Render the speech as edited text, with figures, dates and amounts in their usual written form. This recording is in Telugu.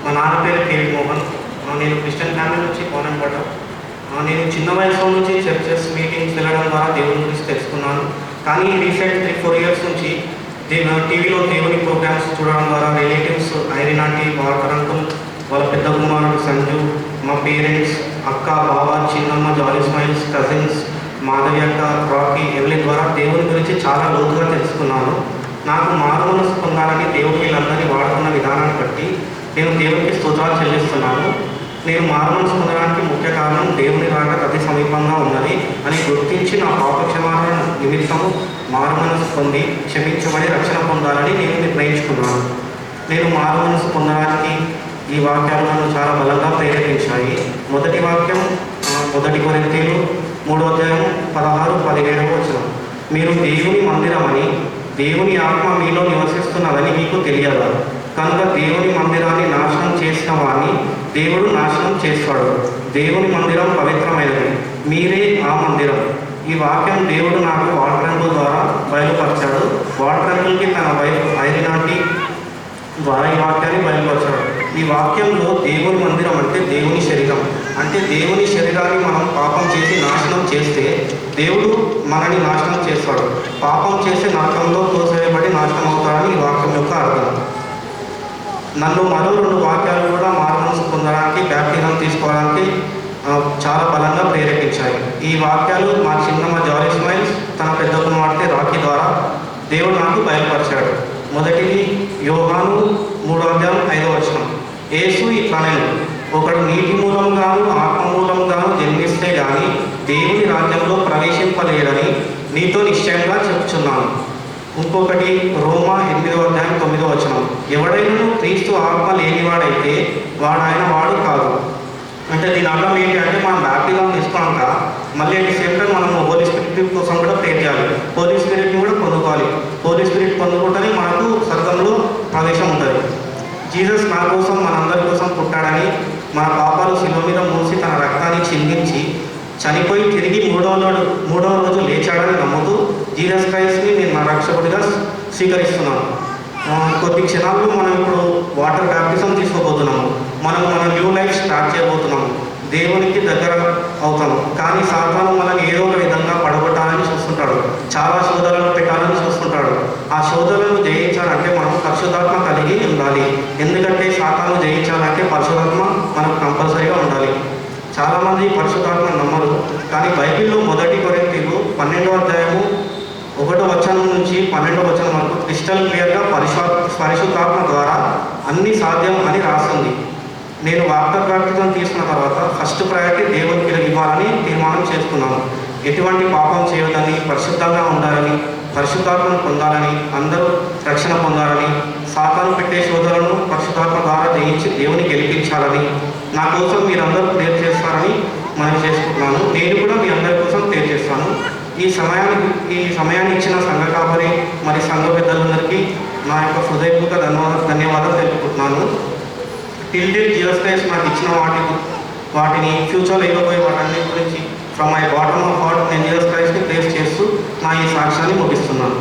మా నాన్న పేరు కేవి మోహన్. నేను క్రిస్టియన్ ఫ్యామిలీ నుంచి కోనంపడ్డా. నేను చిన్న వయసులో నుంచి చర్చెస్ మీటింగ్స్ వెళ్ళడం ద్వారా దేవుని గురించి తెలుసుకున్నాను. కానీ రీసెంట్ 3-4 ఇయర్స్ నుంచి టీవీలో దేవుని ప్రోగ్రామ్స్ చూడడం ద్వారా relatives Irene aunty, water uncle, వాళ్ళ పెద్ద కుమారుడు సంజు, మా పేరెంట్స్, అక్క, బావ, చిన్నమ్మ, జాలీ స్మైల్స్, కజిన్స్, మాధవి అక్క, రాకీ, ఎవలిన్ ద్వారా దేవుని గురించి చాలా లోతుగా తెలుసుకున్నాను. నాకు మారు మనసు పొందాలని దేవుడు వీళ్ళందరినీ వాడుకున్న విధానాన్ని బట్టి నేను దేవునికి స్తోత్రాలు చెల్లిస్తున్నాను. నేను మారు మనసు పొందడానికి ముఖ్య కారణం దేవుని రాక అతి సమీపంగా ఉన్నది అని గుర్తించి నా పాప క్షమాపణ నిమిత్తము మారు మనసు పొంది క్షమించబడి రక్షణ పొందాలని నేను నిర్ణయించుకున్నాను. నేను మారు మనసు పొందడానికి ఈ వాక్యాలు నన్ను చాలా బలంగా ప్రేరేపించాయి. మొదటి వాక్యం 1 కొరింథీయులు 3:16-17 మీరు దేవుని మందిరమని, దేవుని ఆత్మ మీలో నివసిస్తున్నదని మీకు తెలియదా? కనుక దేవుని మందిరాన్ని నాశనం చేసిన వారిని దేవుడు నాశనం చేస్తాడు. దేవుని మందిరం పవిత్రమైనది, మీరే ఆ మందిరం. ఈ వాక్యం దేవుడు నాకు వాటర్ అంకుల్ ద్వారా బయలుపరిచాడు. వాటర్ అంకుల్కి తన వైఫ్ ఐరిన్ ఆంటీ ద్వారా ఈ వాక్యాన్ని బయలుపరిచాడు. ఈ వాక్యంలో దేవుని మందిరం అంటే దేవుని శరీరం, అంటే దేవుని శరీరాన్ని మనం పాపం చేసి నాశనం చేస్తే దేవుడు మనని నాశనం చేస్తాడు. పాపం చేసి నరకంలో తోసివేయబడి నాశనం అవుతాడని ఈ వాక్యం యొక్క అర్థం. నన్ను మరో 2 వాక్యాలు కూడా మారు మనసు పొందడానికి, బ్యాప్టిజం తీసుకోవడానికి చాలా బలంగా ప్రేరేపించాయి. ఈ వాక్యాలు మా చిన్నమ్మ జాలీ స్మైల్స్, తన పెద్ద కుమార్తె రాకీ ద్వారా దేవుడు నాకు బయలుపరిచాడు. మొదటిది యోహాను 3:5 యేసు ఇట్లనెను, ఒకడు నీటి మూలంగాను ఆత్మ మూలంగాను జన్మిస్తే గాని దేవుని రాజ్యంలో ప్రవేశింపలేడని నీతో నిశ్చయంగా చెప్పుచున్నాను. ఇంకొకటి రోమా 8:9 ఎవడైనా క్రీస్తు ఆత్మ లేనివాడైతే వాడాయన వాడు కాదు. అంటే దీని అర్థం ఏంటి అంటే మనం బ్యాప్టిజం తీసుకున్నాక మళ్ళీ అట్ ది సేమ్ టైం మనం హోలీ స్పిరిట్ కోసం కూడా ప్రే చేయాలి. హోలీ స్పిరిట్ని కూడా పొందుకోవాలి. హోలీ స్పిరిట్ పొందుకుంటేనే మనకు స్వర్గంలో ప్రవేశం ఉంటుంది. జీసస్ నా కోసం, మనందరి కోసం పుట్టాడని, మన పాపాలు శిలువ మీద మూసి తన రక్తాన్ని చిందించి చనిపోయి తిరిగి మూడవ రోజు లేచాడని నమ్ముతూ జీసస్ క్రైస్ట్ని నేను నా రక్షకుడిగా స్వీకరిస్తున్నాను. కొద్ది క్షణాల్లో మనం ఇప్పుడు వాటర్ బ్యాప్టిజం తీసుకోబోతున్నాము. మన న్యూ లైఫ్ స్టార్ట్ చేయబోతున్నాము. దేవునికి దగ్గర అవుతాము. కానీ సాతాను మనల్ని ఏదో ఒక విధంగా పడగొట్టాలని చూస్తుంటాడు. చాలా శోధనలు పెట్టాలని చూస్తుంటాడు. ఆ శోధనలను జయించాలంటే మనం పరిశుద్ధాత్మ కలిగి ఉండాలి. ఎందుకంటే సాతాను జయించాలంటే పరిశుద్ధాత్మ మనకు కంపల్సరీగా ఉండాలి. చాలామంది పరిశుద్ధాత్మ నమ్మరు. కానీ బైబిల్లో 1 కొరింథీయులు 12:1-12 వరకు క్రిస్టల్ క్లియర్గా పరిశుద్ధాత్మ ద్వారా అన్ని సాధ్యం అని రాస్తుంది. నేను వాటర్ బ్యాప్టిజం తీసుకున్న తర్వాత ఫస్ట్ ప్రయారిటీ దేవునికి ఇవ్వాలని తీర్మానం చేసుకున్నాను. ఎటువంటి పాపం చేయొద్దని, పరిశుద్ధంగా ఉండాలని, పరిశుద్ధాత్మను పొందాలని, అందరూ రక్షణ పొందాలని, సాతాను పెట్టే శోధనలను పరిశుద్ధాత్మ ద్వారా జయించి దేవుని గెలిపించాలని, నా కోసం మీరందరూ ప్రేర్ చేస్తారని మనం చేసుకుంటున్నాను. నేను కూడా మీ అందరి కోసం ప్రేర్ చేస్తాను. ఈ సమయాన్ని ఇచ్చిన సంఘ కాపరి మరి సంఘ పెద్దలందరికీ నా యొక్క హృదయపూర్వక ధన్యవాదాలు తెలుపుకుంటున్నాను. టిల్ డేట్ జీసస్ క్రైస్ట్ నాకు ఇచ్చిన వాటిని ఫ్యూచర్లో ఇవ్వబోయే వాటన్నిటి గురించి from my bottom of heart నేను జీసస్ క్రైస్ట్ని ప్రేస్ చేస్తూ నా ఈ సాక్ష్యాన్ని ముగిస్తున్నాను.